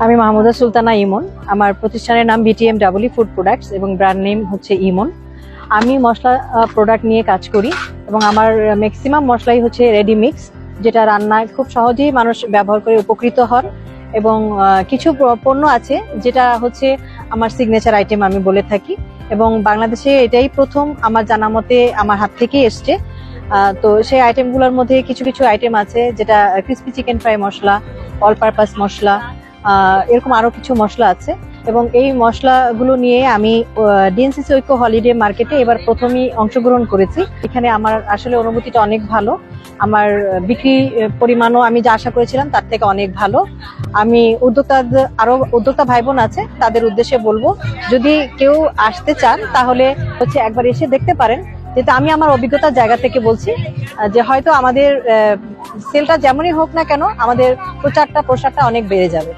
আমি মাহমুদা সুলতানা ইমন। আমার প্রতিষ্ঠানের নাম BTMW ফুড প্রোডাক্টস এবং ব্র্যান্ড নেম হচ্ছে ইমন। আমি মশলা প্রোডাক্ট নিয়ে কাজ করি এবং আমার ম্যাক্সিমাম মশলাই হচ্ছে রেডি মিক্স, যেটা রান্নায় খুব সহজেই মানুষ ব্যবহার করে উপকৃত হন। এবং কিছু পণ্য আছে যেটা হচ্ছে আমার সিগনেচার আইটেম আমি বলে থাকি, এবং বাংলাদেশে এটাই প্রথম আমার জানা মতে আমার হাত থেকেই এসছে। তো সেই আইটেমগুলোর মধ্যে কিছু কিছু আইটেম আছে যেটা ক্রিসপি চিকেন ফ্রাই মশলা, অল পারপাস মশলা, এরকম আরো কিছু মশলা আছে। এবং এই মশলাগুলো নিয়ে আমি ডিএনসিসি ঐক্য হলিডে মার্কেটে এবার প্রথমেই অংশগ্রহণ করেছি। এখানে আমার আসলে অনুভূতিটা অনেক ভালো। আমার বিক্রি পরিমাণও আমি যা আশা করেছিলাম তার থেকে অনেক ভালো। আমি আরো উদ্যোক্তা ভাই বোন আছে, তাদের উদ্দেশ্যে বলবো, যদি কেউ আসতে চান তাহলে হচ্ছে একবার এসে দেখতে পারেন। যেটা আমি আমার অভিজ্ঞতার জায়গা থেকে বলছি, যে হয়তো আমাদের সেলটা যেমনই হোক না কেন, আমাদের প্রচারটা প্রসারটা অনেক বেড়ে যাবে।